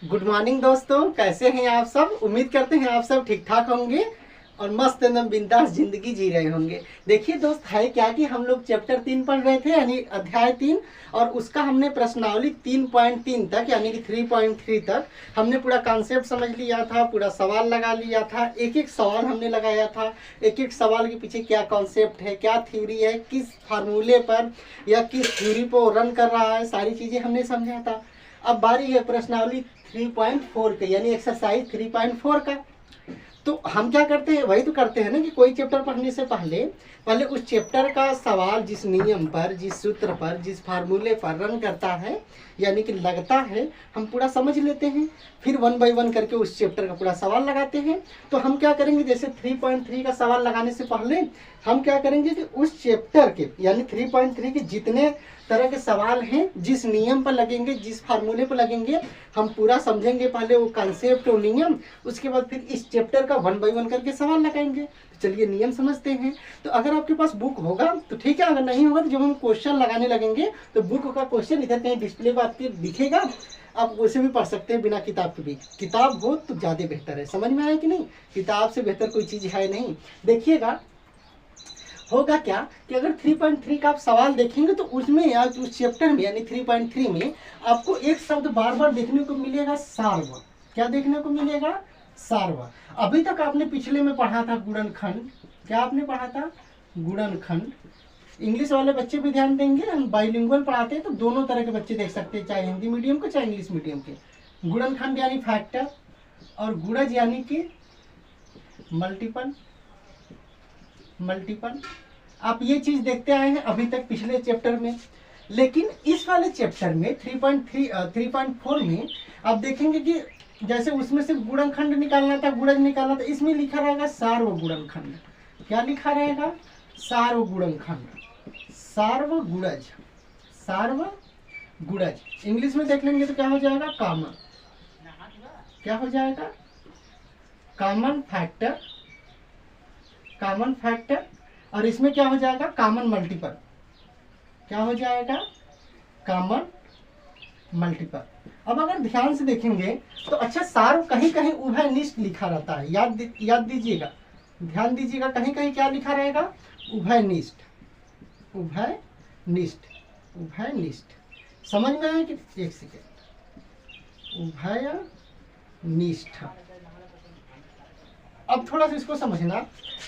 Good morning दोस्तों, कैसे हैं आप सब। उम्मीद करते हैं आप सब ठीक ठाक होंगे और मस्त एकदम बिंदास जिंदगी जी रहे होंगे। देखिए दोस्त, है क्या कि हम लोग चैप्टर 3 पढ़ रहे थे, यानी अध्याय 3, और उसका हमने प्रश्नावली 3.3 तक यानी कि 3.3 तक हमने पूरा कॉन्सेप्ट समझ लिया था, पूरा सवाल लगा लिया था। एक एक सवाल हमने लगाया था, एक एक सवाल के पीछे क्या कॉन्सेप्ट है, क्या थ्योरी है, किस फार्मूले पर या किस थ्योरी पर रन कर रहा है, सारी चीज़ें हमने समझा था। अब बारी है प्रश्नावली 3.4 के, यानी एक्सरसाइज 3.4 का। तो हम क्या करते हैं, वही तो करते हैं ना कि कोई चैप्टर पढ़ने से पहले पहले उस चैप्टर का सवाल जिस नियम पर, जिस सूत्र पर, जिस फार्मूले पर रन करता है यानी कि लगता है, हम पूरा समझ लेते हैं। फिर 1 बाय 1 करके उस चैप्टर का पूरा सवाल लगाते हैं। तो हम क्या करेंगे, जैसे 3.3 का सवाल लगाने से पहले हम क्या करेंगे कि उस चैप्टर के यानी 3.3 के जितने तरह के सवाल हैं, जिस नियम पर लगेंगे, जिस फार्मूले पर लगेंगे, हम पूरा समझेंगे पहले वो कॉन्सेप्ट और नियम। उसके बाद फिर इस चैप्टर का 1 बाय 1 करके सवाल लगाएंगे। तो चलिए नियम समझते हैं। तो अगर आपके पास बुक होगा तो ठीक है, अगर नहीं होगा तो जब हम क्वेश्चन लगाने लगेंगे तो बुक का क्वेश्चन इधर कहीं डिस्प्ले पर आपके दिखेगा, आप उसे भी पढ़ सकते हैं बिना किताब के भी। किताब हो तो ज़्यादा बेहतर है। समझ में आया कि नहीं, किताब से बेहतर कोई चीज़ है नहीं। देखिएगा होगा क्या कि अगर 3.3 का आप सवाल देखेंगे तो उसमें या उस चैप्टर में यानी 3.3 में आपको एक शब्द बार बार देखने को मिलेगा, सार्व। क्या देखने को मिलेगा? सार्व। अभी तक आपने पिछले में पढ़ा था गुणनखंड। क्या आपने पढ़ा था? गुणनखंड। इंग्लिश वाले बच्चे भी ध्यान देंगे, हम बाइलिंगुअल पढ़ाते हैं तो दोनों तरह के बच्चे देख सकते हैं, चाहे हिंदी मीडियम के चाहे इंग्लिश मीडियम के। गुणनखंड यानी फैक्टर और गुणज यानी कि मल्टीपल। आप ये चीज देखते आए हैं अभी तक पिछले चैप्टर में। लेकिन इस वाले चैप्टर में 3.4 में आप देखेंगे कि जैसे उसमें से गुणनखंड निकालना था, गुणज निकालना था, इसमें लिखा रहेगा सार्वगुणनखंड। क्या लिखा रहेगा? सार्वगुणनखंड, सार्वगुणज, सार्वगुणज। इंग्लिश में देख लेंगे तो क्या हो जाएगा? कॉमन। क्या हो जाएगा? Common factor, common factor. और इसमें क्या हो जाएगा? Common multiple. क्या हो जाएगा? Common multiple. अब अगर ध्यान से देखेंगे तो अच्छा, सार्व कहीं कहीं उभयनिष्ठ लिखा रहता है, याद दीजिएगा, ध्यान दीजिएगा, कहीं कहीं क्या लिखा रहेगा? उभयनिष्ठ, उभयनिष्ठ, उभयनिष्ठ। समझ में आया कि? एक सेकेंड, उभयनिष्ठ। अब थोड़ा सा इसको समझना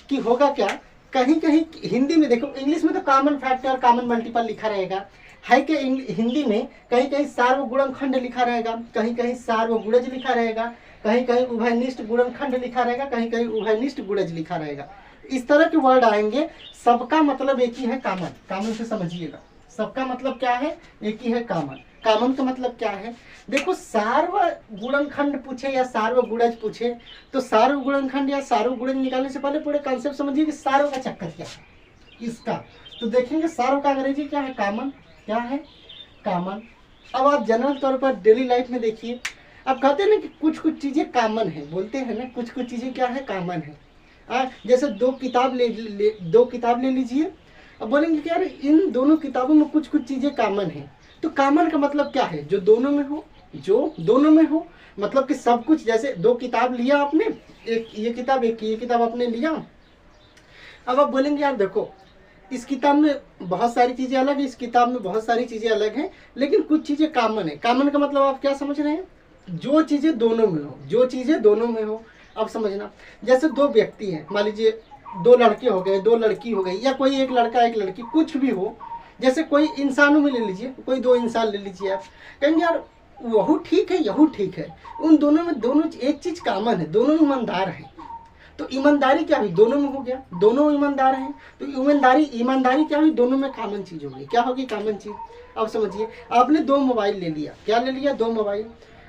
कि होगा क्या, कहीं कहीं हिंदी में देखो, इंग्लिश में तो कॉमन फैक्टर और कॉमन मल्टीपल लिखा रहेगा, है कि हिंदी में कहीं कहीं सार्वगुणनखंड लिखा रहेगा, कहीं कहीं सार्वगुणज लिखा रहेगा, कहीं कहीं उभयनिष्ठ गुणनखंड लिखा रहेगा, कहीं कहीं उभयनिष्ठ गुणज लिखा रहेगा। इस तरह के वर्ड आएंगे, सबका मतलब एक ही है, कॉमन। कॉमन से समझिएगा, सबका मतलब क्या है? एक ही है, कॉमन। कॉमन का मतलब क्या है? देखो, सार्वगुणनखंड पूछे या सार्वगुणज पूछे तो सार्वगुणनखंड या सार्वगुणज निकालने से पहले पूरे कॉन्सेप्ट समझिए कि सार्व का चक्कर क्या है इसका। तो देखेंगे सार्व का अंग्रेजी क्या है? कॉमन। क्या है? कॉमन। अब आप जनरल तौर पर डेली लाइफ में देखिए, अब कहते हैं ना कि कुछ कुछ चीजें कॉमन है, बोलते हैं ना कुछ कुछ चीजें क्या है? कॉमन है। जैसे दो किताब ले लीजिए, अब बोलेंगे कि यार इन दोनों किताबों में कुछ कुछ चीजें कॉमन है। तो कॉमन का मतलब क्या है? जो दोनों में हो, जो दोनों में हो, मतलब कि सब कुछ। जैसे दो किताब लिया आपने, एक ये किताब, एक ये किताब आपने लिया। अब आप बोलेंगे यार देखो, इस किताब में बहुत सारी चीजें अलग है, इस किताब में बहुत सारी चीजें अलग हैं, लेकिन कुछ चीजें कॉमन है। कॉमन का मतलब आप क्या समझ रहे हैं? जो चीजें दोनों में हो, जो चीजें दोनों में हो। अब समझना, जैसे दो व्यक्ति हैं, मान लीजिए दो लड़के हो गए, दो लड़की हो गई, या कोई एक लड़का एक लड़की, कुछ भी हो। जैसे कोई इंसानों में ले लीजिए, कोई दो इंसान ले लीजिए, आप कहेंगे यार वह ठीक है, यहू ठीक है, उन दोनों में दोनों एक चीज कॉमन है, दोनों ईमानदार हैं। तो ईमानदारी क्या हुई? दोनों में हो गया, दोनों ईमानदार हैं। तो ईमानदारी क्या हुई? दोनों में कॉमन चीज होगी। क्या होगी? कॉमन चीज। अब समझिए, आपने दो मोबाइल ले लिया। क्या ले लिया? दो मोबाइल।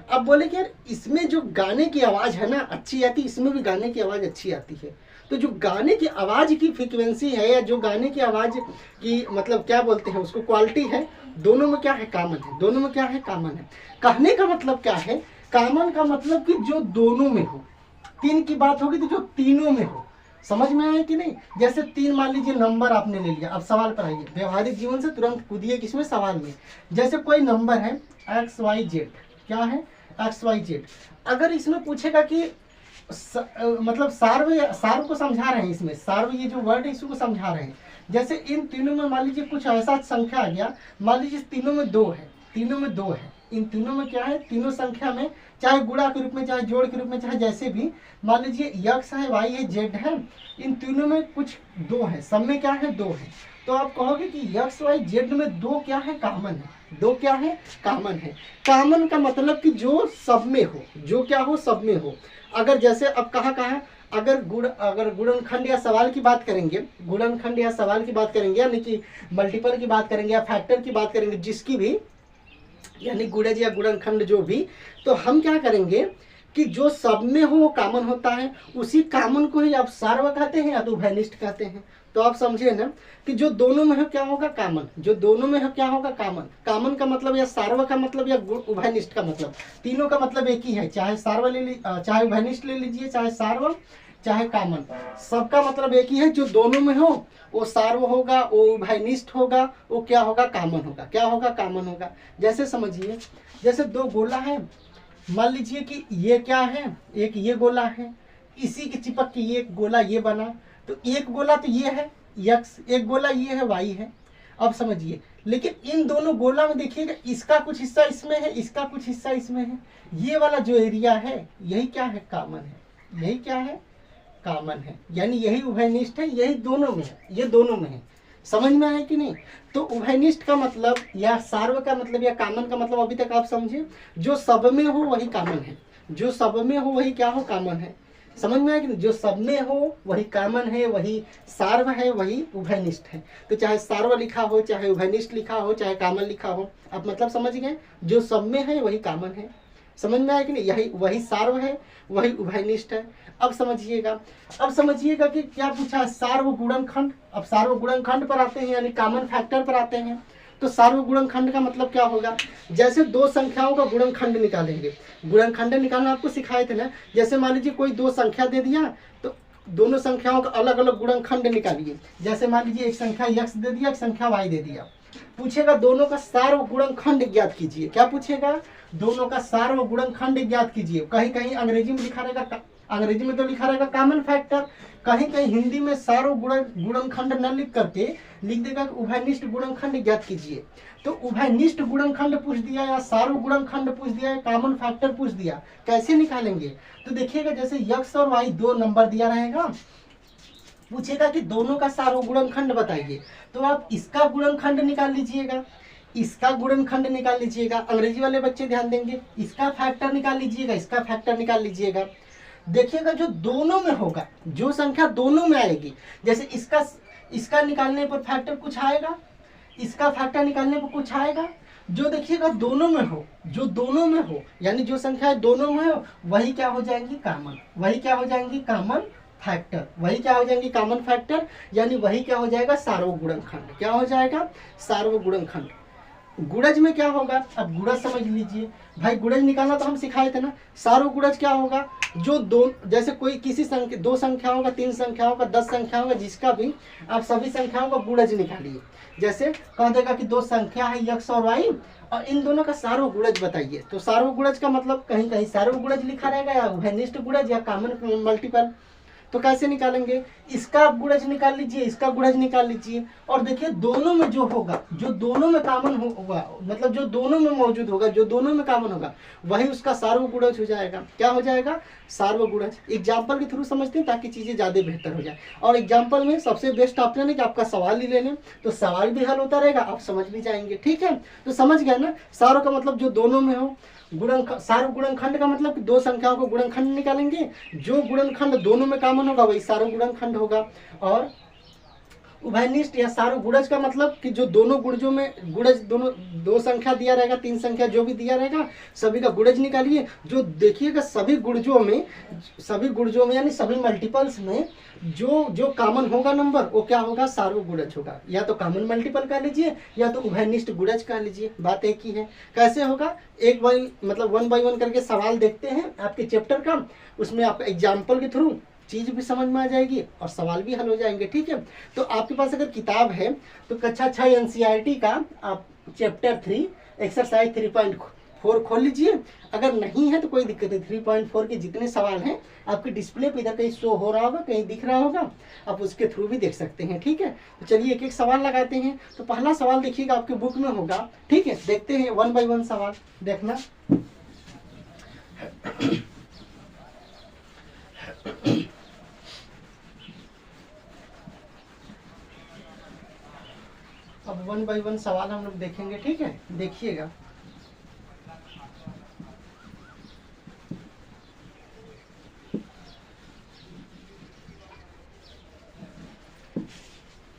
अब बोले कि यार इसमें जो गाने की आवाज है ना अच्छी आती, इसमें भी गाने की आवाज अच्छी आती है। तो जो गाने की आवाज की फ्रीक्वेंसी है, या जो गाने की आवाज की मतलब क्या बोलते हैं उसको, क्वालिटी है, दोनों में क्या है? कॉमन है। दोनों में क्या है? कॉमन है। कहने का मतलब क्या है? कॉमन का मतलब कि जो दोनों में हो। तीन की बात होगी तो जो तीनों में हो। समझ में आया कि नहीं? जैसे तीन मान लीजिए नंबर आपने ले लिया। अब सवाल पर आइए, व्यवहारिक जीवन से तुरंत कूदिए किसमें? सवाल में। जैसे कोई नंबर है XYZ, क्या है? X Y Z. अगर इसमें पूछेगा कि मतलब सार्व को समझा रहे हैं, इसमें सार्व ये जो वर्ड है इसको समझा रहे हैं। जैसे इन तीनों में मान लीजिए कुछ ऐसा संख्या आ गया, मान लीजिए तीनों में दो है, तीनों में दो है, इन तीनों में क्या है, तीनों संख्या में चाहे गुणा के रूप में चाहे जोड़ के रूप में चाहे जैसे भी, मान लीजिए यक्स है वाई है जेड है, इन तीनों में कुछ दो है, सब में क्या है, दो है। तो आप कहोगे कि यक्स वाई जेड में दो क्या है, कॉमन है, दो क्या है, कॉमन है। कॉमन का मतलब कि जो सब में हो, जो क्या हो, सब में हो। अगर जैसे अब कहाँ अगर गुणनखंड या सवाल की बात करेंगे, गुणनखंड या सवाल की बात करेंगे, यानी कि मल्टीपल की बात करेंगे या फैक्टर की बात करेंगे, जिसकी भी, यानी गुणज या गुणनखंड जो भी, तो हम क्या करेंगे कि जो सब में हो वो कॉमन होता है, उसी कॉमन को ही आप सार्व कहते हैं या तो उभयनिष्ठ कहते हैं। तो आप समझिए ना कि जो दोनों में हो क्या होगा, कॉमन, जो दोनों में हो क्या होगा, कॉमन। कॉमन का मतलब या सार्व का मतलब या उभयनिष्ठ का मतलब, तीनों का मतलब एक ही है, चाहे सार्व ले लीजिए, चाहे उभयनिष्ठ ले लीजिए, चाहे सार्व चाहे कॉमन, सबका मतलब एक ही है। जो दोनों में हो वो सार्व होगा, वो उभयनिष्ठ होगा, वो क्या होगा, कॉमन होगा। क्या होगा, कॉमन होगा। जैसे समझिए, जैसे दो गोला है, मान लीजिए कि ये क्या है, एक ये गोला है, इसी की चिपक के ये गोला ये बना, तो एक गोला तो ये है यक्स, एक गोला ये है वाई है। अब समझिए, लेकिन इन दोनों गोला में देखिएगा, इसका कुछ हिस्सा इसमें है, इसका कुछ हिस्सा इसमें है, ये वाला जो एरिया है यही क्या है, कॉमन है, यही क्या है, कॉमन है, यानी यही उभयनिष्ठ है, यही दोनों में है, ये दोनों में है। समझ में आया कि नहीं। तो उभयनिष्ठ का मतलब या सार्व का मतलब या कॉमन का मतलब अभी तक आप समझे, जो सब में हो वही कॉमन है, जो सब में हो वही क्या हो, कॉमन है। समझ में आया कि नहीं, जो सब में हो वही कॉमन है, वही सार्व है, वही उभयनिष्ठ है। तो चाहे सार्व लिखा हो, चाहे उभयनिष्ठ लिखा हो, चाहे कॉमन लिखा हो, आप मतलब समझ गए, जो सब में है वही कॉमन है। समझ में आया कि नहीं, यही वही सार्व है, वही उभयनिष्ठ है। अब समझिएगा कि क्या पूछा है, सार्व गुणनखंड। अब सार्व गुणनखंड पर आते हैं, यानी कॉमन फैक्टर पर आते हैं। तो सार्व गुणनखंड का मतलब क्या होगा, जैसे दो संख्याओं का गुणनखंड निकालेंगे, गुणनखंड निकालना आपको सिखाए थे ना। जैसे मान लीजिए कोई दो संख्या दे दिया, तो दोनों संख्याओं का अलग अलग गुणनखंड निकालिए। जैसे मान लीजिए एक संख्या x दे दिया, एक संख्या y दे दिया, पूछेगा दोनों का सार्व गुणनखंड ज्ञात कीजिए। क्या पूछेगा, दोनों का सार्व गुणनखंड ज्ञात कीजिए। कहीं कहीं अंग्रेजी में लिखा रहेगा, अंग्रेजी में तो लिखा रहेगा कॉमन फैक्टर, कहीं कहीं हिंदी में सार्व गुणनखंड न लिख करके लिख देगा उभयनिष्ठ गुणनखंड ज्ञात कीजिए। तो उभयनिष्ठ गुणनखंड पूछ दिया या सार्व गुणनखंड पूछ दिया या कॉमन फैक्टर पूछ दिया, कैसे निकालेंगे। तो देखिएगा, जैसे x और y दो नंबर दिया रहेगा, पूछेगा कि दोनों का सार्व गुणनखंड बताइए, तो आप इसका गुणनखंड निकाल लीजिएगा, इसका गुणनखंड निकाल लीजिएगा। अंग्रेजी वाले बच्चे ध्यान देंगे, इसका फैक्टर निकाल लीजिएगा, इसका फैक्टर निकाल लीजिएगा। देखिएगा जो दोनों में होगा, जो संख्या दोनों में आएगी, जैसे इसका निकालने पर फैक्टर कुछ आएगा, इसका फैक्टर निकालने पर कुछ आएगा। जो देखिएगा दोनों में हो, जो दोनों में हो, यानी जो संख्या दोनों में हो वही क्या हो जाएंगी, कॉमन, वही क्या हो जाएंगी, कॉमन फैक्टर, वही क्या हो जाएंगी, कॉमन फैक्टर, यानी वही क्या हो जाएगा, सार्व गुणनखंड। क्या हो जाएगा, सार्व गुणनखंड। गुणज में क्या होगा, अब गुणज समझ लीजिए भाई, गुणज निकालना तो हम सिखाए थे ना। सार्व गुणज क्या होगा, जो दो, जैसे कोई किसी संख्या, दो संख्याओं का, तीन संख्याओं का, 10 संख्याओं का, जिसका भी, आप सभी संख्याओं का गुणज निकालिए। जैसे कह देगा कि दो संख्या है x और y, और इन दोनों का सार्व गुणज बताइए। तो सार्व गुणज का मतलब कहीं कहीं सार्व गुणज लिखा रहेगा, या उभयनिष्ठ गुणज या कॉमन मल्टीपल। तो कैसे निकालेंगे, इसका गुणज निकाल लीजिए, इसका गुणज निकाल लीजिए, और देखिए दोनों में जो होगा, जो दोनों में कॉमन होगा, मतलब जो दोनों में मौजूद होगा, जो दोनों में कॉमन होगा, वही उसका सार्व गुणज हो जाएगा। क्या हो जाएगा, सार्व गुणज। एग्जाम्पल के थ्रू समझते हैं ताकि चीजें ज्यादा बेहतर हो जाए। और एग्जाम्पल में सबसे बेस्ट ऑप्शन है कि आपका सवाल ही ले लें, तो सवाल भी हल होता रहेगा, आप समझ भी जाएंगे। ठीक है, तो समझ गया ना, सार्व का मतलब जो दोनों में हो, सार्व गुणनखंड का मतलब कि दो संख्याओं को गुणनखंड निकालेंगे, जो गुणनखंड दोनों में कॉमन होगा वही सार्व गुणनखंड होगा। और उभयनिष्ठ या सार्व गुणज का मतलब कि जो दोनों गुणजों में, गुणज दोनों, दो संख्या दिया रहेगा, तीन संख्या जो भी दिया रहेगा, सभी का गुणज निकालिए। जो देखिएगा सभी गुणजों में यानी सभी मल्टीपल्स में जो कॉमन होगा नंबर, वो क्या होगा, सार्व गुणज होगा। या तो कॉमन मल्टीपल कह लीजिए या तो उभयनिष्ठ गुणज कह लीजिए, बात एक ही है। कैसे होगा, एक बाई मतलब 1 बाई 1 करके सवाल देखते हैं आपके चैप्टर का, उसमें आप एग्जाम्पल के थ्रू चीज भी समझ में आ जाएगी और सवाल भी हल हो जाएंगे। ठीक है, तो आपके पास अगर किताब है तो कक्षा 6 NCERT का आप चैप्टर 3 एक्सरसाइज 4 खोल लीजिए, अगर नहीं है तो कोई दिक्कत नहीं, 3.4 के जितने सवाल हैं आपके डिस्प्ले पे इधर कहीं शो हो रहा होगा, कहीं दिख रहा होगा, आप उसके थ्रू भी देख सकते हैं। ठीक है, तो चलिए एक एक सवाल लगाते हैं। तो पहला सवाल देखिएगा आपके बुक में होगा। ठीक है, देखते हैं 1 बाय 1 सवाल देखना। अब 1 बाय 1 सवाल हम लोग देखेंगे। ठीक है, देखिएगा।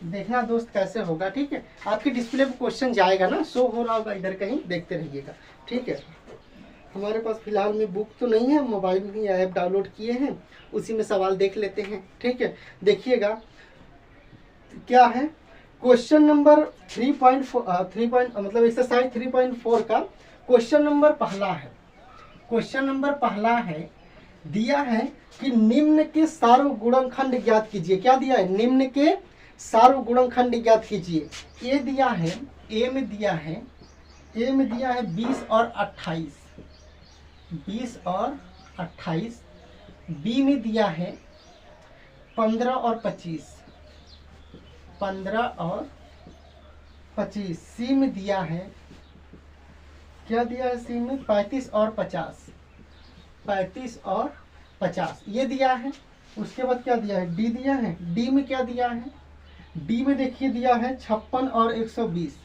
देखना दोस्त कैसे होगा। ठीक है, आपके डिस्प्ले पे क्वेश्चन जाएगा ना, शो हो रहा होगा इधर कहीं, देखते रहिएगा। ठीक है, हमारे पास फिलहाल में बुक तो नहीं है, मोबाइल में ही ऐप डाउनलोड किए हैं, उसी में सवाल देख लेते हैं। ठीक है, देखिएगा क्या है। क्वेश्चन नंबर 3.4 मतलब एक्सरसाइज 3.4 का क्वेश्चन नंबर पहला है। क्वेश्चन नंबर पहला है, दिया है कि निम्न के सार्वगुणनखंड ज्ञात कीजिए। क्या दिया है? निम्न के सार्वगुणनखंड ज्ञात कीजिए। ए दिया है, ए में दिया है 20 और 28, 20 और 28। बी में दिया है 15 और 25, 15 और 25। सी में दिया है, क्या दिया है सी में? 35 और 50, 35 और 50 ये दिया है। उसके बाद क्या दिया है? डी दिया है। डी में क्या दिया है? डी में देखिए दिया है 56 और 120,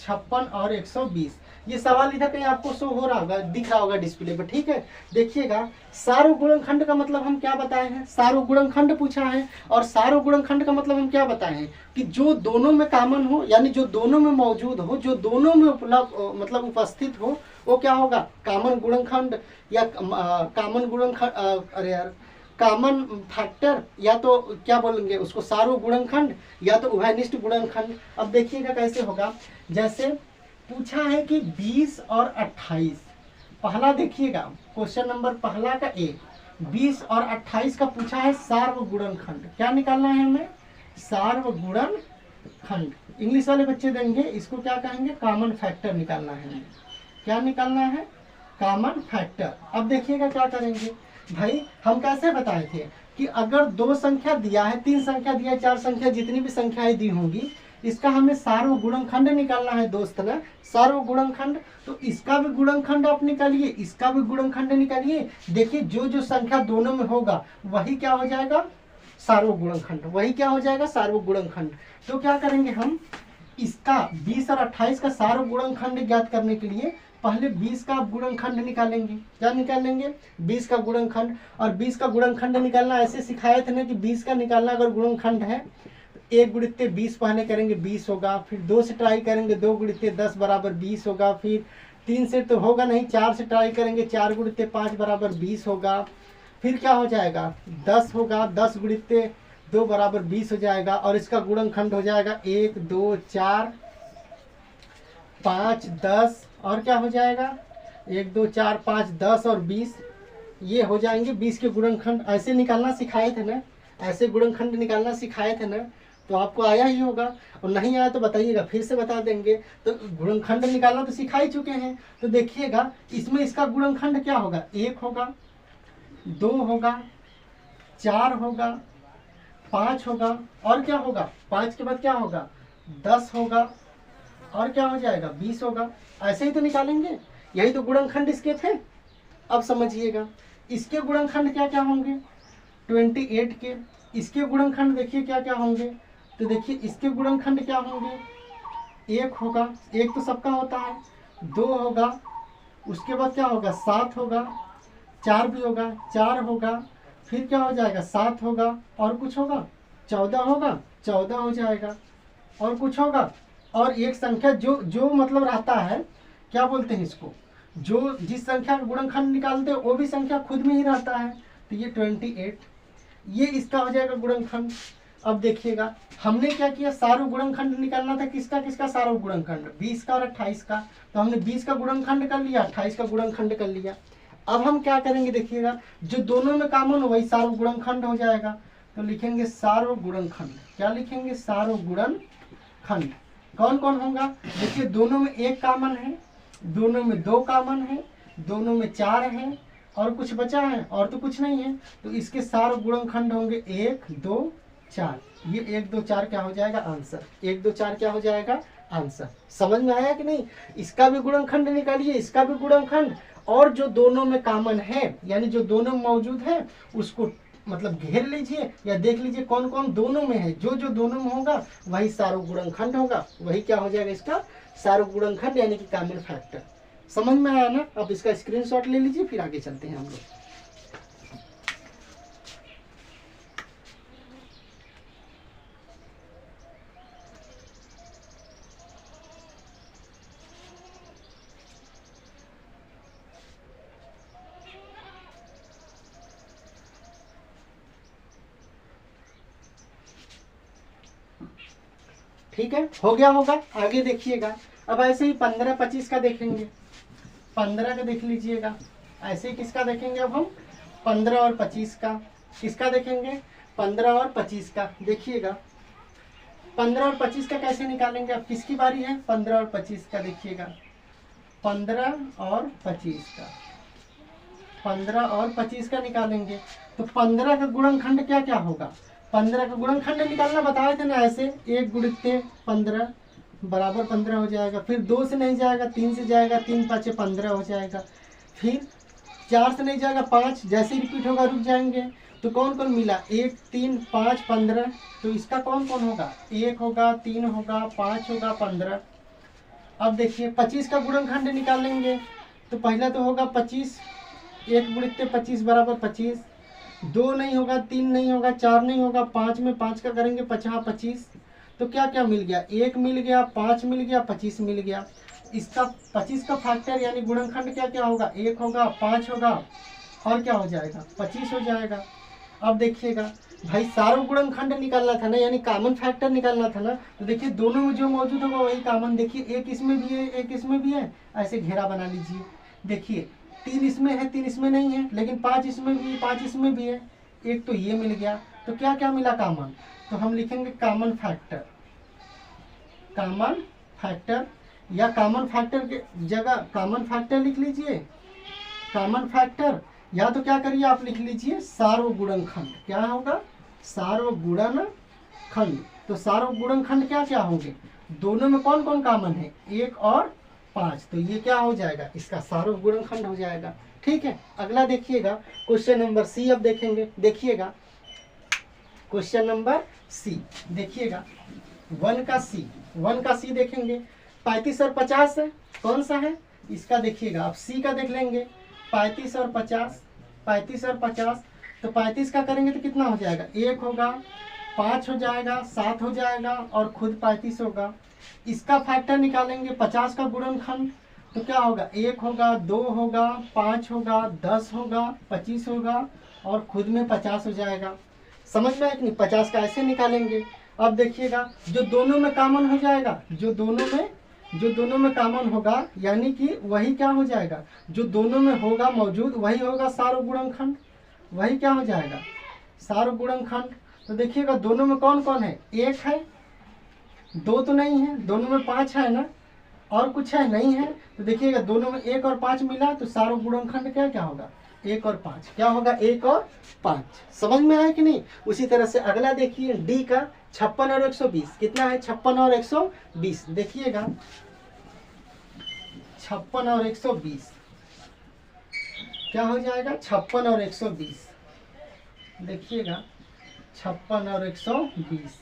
56 और 120। ये सवाल इधर कहीं आपको शो हो रहा होगा, दिख रहा होगा डिस्प्ले पर। ठीक है, देखिएगा। सार्वगुणनखंड का मतलब हम क्या बताए हैं? सार्वगुणनखंड पूछा है, और सार्वगुणनखंड का मतलब हम क्या बताए हैं कि जो दोनों में कॉमन हो, यानी जो दोनों में मौजूद हो, जो दोनों में उपलब्ध मतलब उपस्थित हो, वो क्या होगा? कॉमन गुणनखंड या कॉमन गुणनखंड, अरे यार कॉमन फैक्टर, या तो क्या बोलेंगे उसको, सार्वगुणनखंड, या तो उभयनिष्ठ गुणनखंड। अब देखिएगा कैसे होगा। जैसे पूछा है कि 20 और 28, पहला देखिएगा क्वेश्चन नंबर पहला का ए, 20 और 28 का पूछा है सार्वगुणनखंड। क्या निकालना है हमें? सार्वगुणनखंड। इंग्लिश वाले बच्चे देंगे इसको क्या कहेंगे? कॉमन फैक्टर निकालना है हमें। क्या निकालना है? Common factor. अब देखिएगा क्या करेंगे भाई, हम कैसे बताए थे कि अगर 2 संख्या दिया है, 3 संख्या दिया है, 4 संख्या, जितनी भी संख्याएं दी होंगी, इसका हमें सार्वगुणनखंड निकालना है दोस्त ना, सार्वगुणनखंड। तो इसका भी गुणनखंड आप निकालिए, इसका भी गुणनखंड निकालिए। देखिए जो जो संख्या दोनों में होगा वही क्या हो जाएगा? सार्वगुणनखंड। वही क्या हो जाएगा? सार्वगुणनखंड। तो क्या करेंगे हम, इसका 20 और 28 का सार्वगुणनखंड ज्ञात करने के लिए पहले 20 का गुणनखंड निकालेंगे। क्या निकालेंगे? 20 का गुणनखंड। और 20 का गुणनखंड निकालना ऐसे सिखाए थे ना कि 20 का निकालना अगर गुणनखंड है, 1 गुणित्ते 20 पहले करेंगे 20 होगा, फिर 2 से ट्राई करेंगे, 2 गुणित्ते 10 बराबर 20 होगा, फिर 3 से तो होगा नहीं, 4 से ट्राई करेंगे, 4 गुणित्ते 5 बराबर 20 होगा, फिर क्या हो जाएगा? 10 होगा, 10 गुणित्ते 2 बराबर 20 हो जाएगा, और इसका गुणनखंड हो जाएगा 1 2 4 5 10, और क्या हो जाएगा? 1 2 4 5 10 और 20, ये हो जाएंगे 20 के गुणनखंड। ऐसे निकालना सिखाए थे ना, ऐसे गुणनखंड निकालना सिखाए थे ना, तो आपको आया ही होगा, और नहीं आया तो बताइएगा, फिर से बता देंगे। तो गुणनखंड निकालना तो सिखा ही चुके हैं। तो देखिएगा इसमें इसका गुणनखंड क्या होगा? 1 होगा, 2 होगा, 4 होगा, 5 होगा, और क्या होगा? 5 के बाद क्या होगा? 10 होगा, और क्या हो जाएगा? 20 होगा। ऐसे ही तो निकालेंगे, यही तो गुणनखंड इसके थे। अब समझिएगा इसके गुणनखंड क्या क्या होंगे? 28 के। इसके गुणनखंड देखिए क्या क्या होंगे, तो देखिए इसके गुणनखंड क्या होंगे? 1 होगा, 1 तो सबका होता है, 2 होगा, उसके बाद क्या होगा? 7 होगा, 4 भी होगा, 4 होगा, फिर क्या हो जाएगा? 7 होगा, और कुछ होगा? 14 होगा, 14 हो जाएगा, और कुछ होगा? और एक संख्या जो जो मतलब रहता है, क्या बोलते हैं इसको, जो जिस संख्या का गुणनखंड निकालते हैं वो भी संख्या खुद में ही रहता है, तो ये 28, ये इसका हो जाएगा गुणनखंड। अब देखिएगा हमने क्या किया, सार्वगुणनखंड निकालना था, किसका किसका सार्वगुणनखंड? 20 का और 28 का। तो हमने 20 का गुणनखंड कर लिया, 28 का गुणनखंड कर लिया। अब हम क्या करेंगे देखिएगा, जो दोनों में कॉमन हो वही सार्वगुणनखंड हो जाएगा। तो लिखेंगे सार्वगुणनखंड। क्या लिखेंगे? सार्वगुणनखंड। कौन कौन होगा? देखिए दोनों में 1 कॉमन है, दोनों में 2 कॉमन है, दोनों में 4 है और कुछ बचा है और तो कुछ नहीं है, तो इसके सारे गुणनखंड होंगे 1 2 4। ये 1 2 4 क्या हो जाएगा आंसर, 1 2 4 क्या हो जाएगा आंसर। समझ में आया कि नहीं? इसका भी गुणनखंड निकालिए, इसका भी गुणनखंड, और जो दोनों में कॉमन है यानी जो दोनों में मौजूद है उसको मतलब घेर लीजिए या देख लीजिए कौन कौन दोनों में है। जो जो दोनों में होगा वही सारो गुणनखंड होगा, वही क्या हो जाएगा इसका सारो गुणनखंड यानी कि कॉमन फैक्टर। समझ में आया ना? अब इसका स्क्रीनशॉट ले लीजिए, फिर आगे चलते हैं हम लोग। ठीक है, हो गया होगा। आगे देखिएगा, अब ऐसे ही 15 25 का देखेंगे। 15 का देख लीजिएगा, ऐसे ही किसका देखेंगे अब हम 15 और 25 का। किसका देखेंगे 15 और 25 का। देखिएगा 15 और 25 का कैसे निकालेंगे, अब किसकी बारी है 15 और 25 का। देखिएगा 15 और 25 का, 15 और 25 का निकालेंगे तो 15 का गुणनखंड क्या क्या होगा। 15 का गुणनखंड निकालना बताए थे ना, ऐसे 1 गुणित 15 बराबर 15 हो जाएगा। फिर 2 से नहीं जाएगा 3 से जाएगा, 3 5 15 हो जाएगा। फिर 4 से नहीं जाएगा 5, जैसे ही रिपीट होगा रुक जाएंगे। तो कौन कौन मिला 1 3 5 15, तो इसका कौन कौन होगा 1 होगा 3 होगा 5 होगा 15। अब देखिए 25 का गुणनखंड निकालेंगे तो पहला तो होगा 25, 1 गुणित 25 बराबर 25, 2 नहीं होगा 3 नहीं होगा 4 नहीं होगा 5 में 5 का करेंगे 50 25। तो क्या क्या मिल गया 1 मिल गया 5 मिल गया 25 मिल गया। इसका 25 का फैक्टर यानी गुणनखंड क्या क्या होगा 1 होगा 5 होगा और क्या हो जाएगा 25 हो जाएगा। अब देखिएगा भाई सारों गुणनखंड निकालना था ना, यानी कॉमन फैक्टर निकालना था ना। तो देखिए दोनों में जो मौजूद होगा वही कॉमन। देखिए एक इसमें भी है एक इसमें भी है, ऐसे घेरा बना लीजिए। देखिए 3 इसमें है 3 इसमें नहीं है, लेकिन 5 इसमें भी 5 इसमें भी है। एक तो ये मिल गया, तो क्या क्या मिला कॉमन, तो हम लिखेंगे कॉमन फैक्टर। कॉमन फैक्टर या कॉमन फैक्टर के जगह कॉमन फैक्टर लिख लीजिए, कॉमन फैक्टर, या तो क्या करिए आप लिख लीजिए सार्वगुणनखंड। क्या होगा सार्वगुणनखंड। तो सार्वगुणनखंड क्या क्या होंगे, दोनों में कौन कौन कॉमन है 1 और 5, तो ये क्या हो जाएगा इसका सार्वगुणनखंड हो जाएगा। ठीक है, अगला देखिएगा क्वेश्चन नंबर सी। अब देखेंगे, देखिएगा क्वेश्चन नंबर सी। देखिएगा 1 का सी देखेंगे। 35 और 50 है, कौन सा है इसका देखिएगा। आप सी का देख लेंगे 35 और 50, 35 और 50। तो 35 का करेंगे तो कितना हो जाएगा 1 होगा 5 हो जाएगा 7 हो जाएगा और खुद 35 होगा। इसका फैक्टर निकालेंगे 50 का गुणनखंड, तो क्या होगा 1 होगा 2 होगा 5 होगा 10 होगा 25 होगा और खुद में 50 हो जाएगा। समझ में आया कि नहीं, 50 का ऐसे निकालेंगे। अब देखिएगा जो दोनों में कॉमन हो जाएगा, जो दोनों में कॉमन होगा यानी कि वही क्या हो जाएगा, जो दोनों में होगा मौजूद वही होगा सार्वगुणनखंड, वही क्या हो जाएगा सार्वगुणनखंड। तो देखिएगा दोनों में कौन कौन है 1 है 2 तो नहीं है, दोनों में 5 है ना, और कुछ है नहीं है। तो देखिएगा दोनों में 1 और 5 मिला, तो सार्वगुणनखंड क्या क्या होगा 1 और 5, क्या होगा 1 और 5। समझ में आया कि नहीं। उसी तरह से अगला देखिए डी का 56 और 120 कितना है 56 और 120। देखिएगा 56 और 120 क्या हो जाएगा 56 और 120। देखिएगा 56 और 120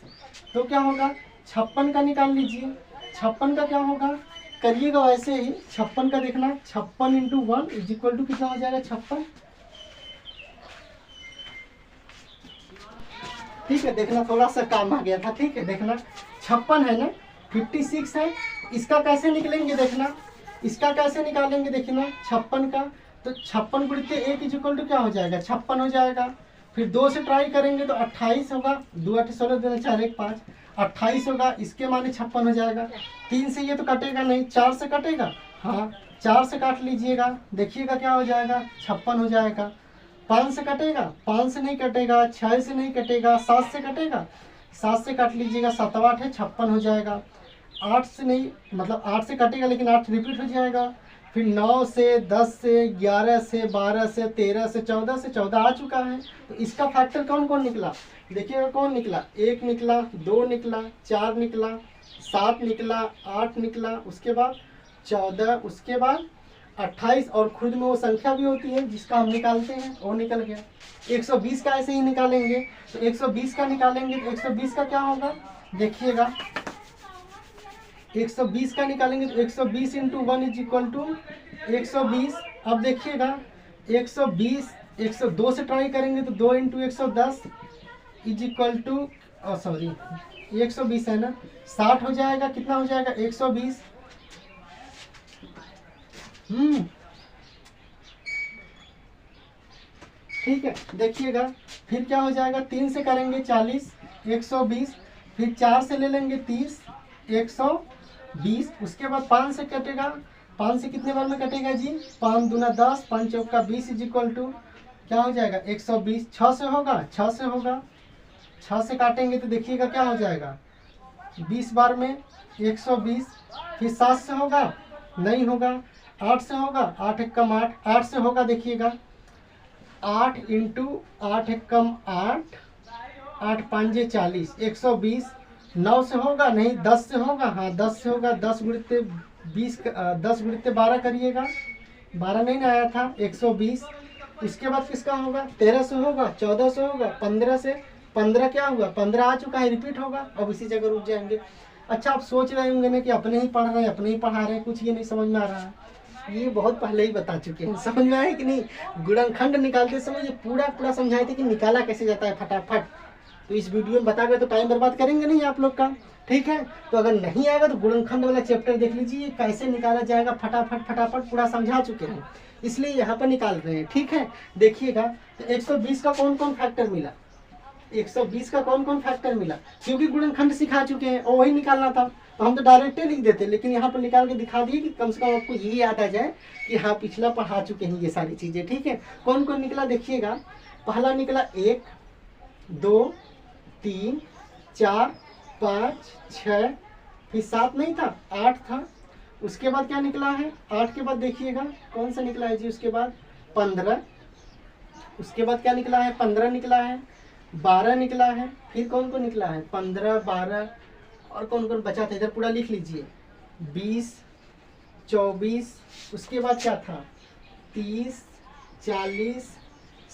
तो क्या होगा 56 का निकाल लीजिए। 56 का क्या होगा करिएगा वैसे ही 56 का देखना 56 इंटू 1 इज इक्वल टू कितना हो जाएगा 56। ठीक है, देखना थोड़ा सा काम आ गया था। ठीक है, देखना 56 है ना 56 है, इसका कैसे निकलेंगे देखना, इसका कैसे निकालेंगे देखना 56 का। तो 56 गुणित 1 इज इक्वल टू क्या हो जाएगा 56 हो जाएगा। फिर 2 से ट्राई करेंगे तो 28 होगा, 2 8 16 2 4 1 5 28 होगा, इसके माने 56 हो जाएगा। 3 से ये तो कटेगा नहीं, 4 से कटेगा, हाँ 4 से काट लीजिएगा, देखिएगा क्या हो जाएगा 56 हो जाएगा। 5 से कटेगा, 5 से नहीं कटेगा, 6 से नहीं कटेगा, 7 से कटेगा, 7 से काट लीजिएगा, 7 8 है 56 हो जाएगा। 8 से नहीं मतलब 8 से कटेगा लेकिन 8 रिपीट हो जाएगा, फिर 9 से 10 से 11 से 12 से 13 से 14 आ चुका है। तो इसका फैक्टर कौन कौन निकला, देखिएगा कौन निकला, 1 निकला, 2 निकला, 4 निकला, 7 निकला, 8 निकला, उसके बाद 14, उसके बाद 28 और खुद में वो संख्या भी होती है जिसका हम निकालते हैं, वो निकल गया। 120 का ऐसे ही निकालेंगे, तो 120 का निकालेंगे तो 120 का क्या होगा, देखिएगा 120 का निकालेंगे तो 120 इंटू 1 इज इक्वल टू 120। अब देखिएगा 120 102 से ट्राई करेंगे तो 2 into 110 is equal to, sorry 120 है ना, 60 हो जाएगा, कितना हो जाएगा 120। ठीक है, देखिएगा फिर क्या हो जाएगा, 3 से करेंगे 40, 120, फिर 4 से ले लेंगे 30, 120, उसके बाद 5 से कटेगा, 5 से कितने बार में कटेगा जी, 5 दूना 10, 5 चौका 20 इज इक्वल टू क्या हो जाएगा 120। 6 से होगा, 6 से होगा, 6 से काटेंगे तो देखिएगा क्या हो जाएगा 20 बार में 120। फिर 7 से होगा, नहीं होगा, 8 से होगा, 8 एक कम 8, 8 से होगा, देखिएगा 8 इंटू 8 एक कम 8, 8 5 40, 120। 9 से होगा, नहीं 10 से होगा, हाँ 10 से होगा, 10 गुणित 20, 10 गुणित 12 करिएगा, 12 नहीं ना आया था, 120। इसके बाद किसका होगा, 13 से होगा, 14 से होगा, 15 से, 15 क्या हुआ, 15 आ चुका है, रिपीट होगा, अब इसी जगह रुक जाएंगे। अच्छा, आप सोच रहे होंगे ना कि अपने ही पढ़ रहे हैं, अपने ही पढ़ा रहे हैं, कुछ ये नहीं समझ में आ रहा है, ये बहुत पहले ही बता चुके हैं, समझ में आया कि नहीं। गुणनखंड निकालते समय ये पूरा समझाए थे कि निकाला कैसे जाता है फटाफट, तो इस वीडियो में बता गए तो टाइम बर्बाद करेंगे नहीं आप लोग का, ठीक है। तो अगर नहीं आएगा तो गुणनखंड वाला चैप्टर देख लीजिए, कैसे निकाला जाएगा फटाफट पूरा समझा चुके हैं, इसलिए यहाँ पर निकाल रहे हैं, ठीक है। देखिएगा तो 120 का कौन कौन फैक्टर मिला, 120 का कौन कौन फैक्टर मिला, क्योंकि गुणनखंड सिखा चुके हैं और वही निकालना था, तो हम तो डायरेक्ट लिख देते, लेकिन यहाँ पर निकाल के दिखा दिए कि कम से कम आपको ये याद आ जाए कि हाँ पिछला पढ़ा चुके हैं ये सारी चीज़ें, ठीक है। कौन कौन निकला देखिएगा, पहला निकला 1 2 3 4 5 6, फिर 7 नहीं था, 8 था, उसके बाद क्या निकला है, 8 के बाद देखिएगा कौन सा निकला है जी, उसके बाद 15, उसके बाद क्या निकला है, 15 निकला है, 12 निकला है, फिर कौन कौन निकला है, 15 12 और कौन कौन बचा था, इधर पूरा लिख लीजिए, 20 24, उसके बाद क्या था 30 40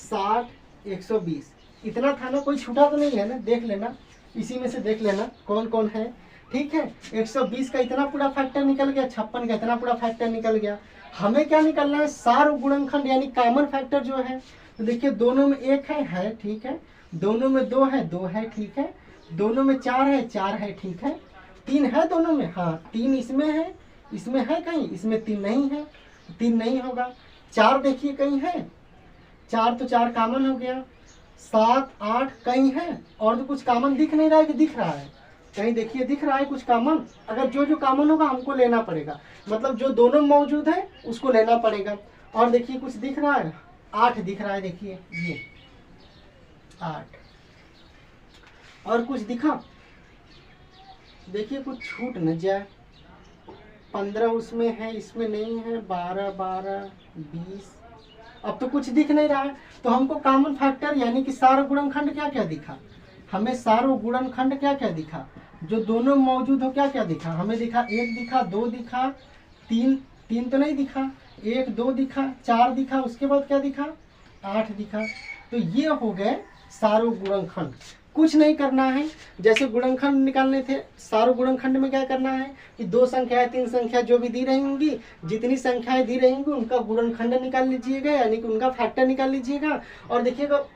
60 120, इतना था ना, कोई छूटा तो नहीं है ना, देख लेना, इसी में से देख लेना कौन कौन है, ठीक है। 120 का इतना पूरा फैक्टर निकल गया, 56 का इतना पूरा फैक्टर निकल गया। हमें क्या निकलना है, सार गुणनखंड यानी कॉमन फैक्टर जो है, तो देखिए दोनों में 1 है, ठीक है, दोनों में 2 है, ठीक है, दोनों में 4 है, ठीक है, 3 है दोनों में, हाँ 3 इसमें है कहीं, इसमें 3 नहीं है, 3 नहीं होगा, 4 देखिए कहीं है, 4 तो 4 कॉमन हो गया, 7 8 कहीं है, और तो कुछ कॉमन दिख नहीं रहा है कि दिख रहा है, कहीं देखिए दिख रहा है कुछ कॉमन, अगर जो कॉमन होगा हमको लेना पड़ेगा, मतलब जो दोनों मौजूद है उसको लेना पड़ेगा। और देखिए कुछ दिख रहा है, 8 दिख रहा है, देखिए ये 8, और कुछ दिखा, देखिए कुछ छूट न जाए, 15 उसमें है, इसमें नहीं है, 12 12 20, अब तो कुछ दिख नहीं रहा है, तो हमको कॉमन फैक्टर यानी कि सार गुणनखंड क्या क्या दिखा, हमें सार गुणनखंड क्या क्या दिखा, जो दोनों मौजूद हो क्या क्या दिखा, हमें दिखा 1 दिखा, 2 दिखा, 3 तो नहीं दिखा, 1 2 दिखा, 4 दिखा, उसके बाद क्या दिखा 8 दिखा। तो ये हो गए सारो गुणनखंड, कुछ नहीं करना है, जैसे गुणनखंड निकालने थे, सारो गुणनखंड में क्या करना है कि 2 संख्याएं 3 संख्या जो भी दी रहेंगी, जितनी संख्याएं दी रहेंगी उनका गुणनखंड निकाल लीजिएगा, यानी कि उनका फैक्टर निकाल लीजिएगा। और देखिएगा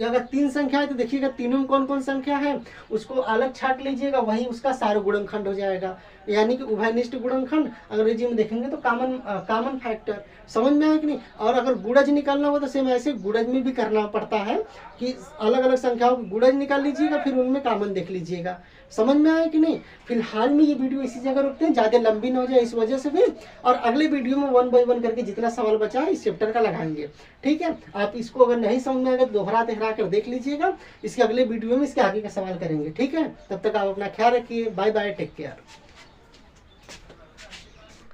अगर 3 संख्या है तो देखिएगा तीनों में कौन कौन संख्या है उसको अलग छाट लीजिएगा, वही उसका सारो गुणनखंड हो जाएगा, यानी कि उभयनिष्ठ गुणनखंड, अंग्रेजी में देखेंगे तो कॉमन फैक्टर। समझ में आया कि नहीं। और अगर गुणज निकालना हो तो सेम ऐसे गुणज में भी करना पड़ता है कि अलग अलग संख्याओं को गुणज निकाल लीजिएगा, फिर उनमें कॉमन देख लीजिएगा। समझ में आया कि नहीं। फिलहाल में ये वीडियो इसी जगह रुकते हैं, ज़्यादा लंबी ना हो जाए इस वजह से भी, और अगले वीडियो में 1 बाय 1 करके जितना सवाल बचा है इस चैप्टर का लगाएंगे। ठीक है, आप इसको अगर नहीं समझ में आएगा तो दोहरा तिहरा कर देख लीजिएगा, इसके अगले वीडियो में इसके आगे का सवाल करेंगे। ठीक है, तब तक आप अपना ख्याल रखिए। Bye bye, take care.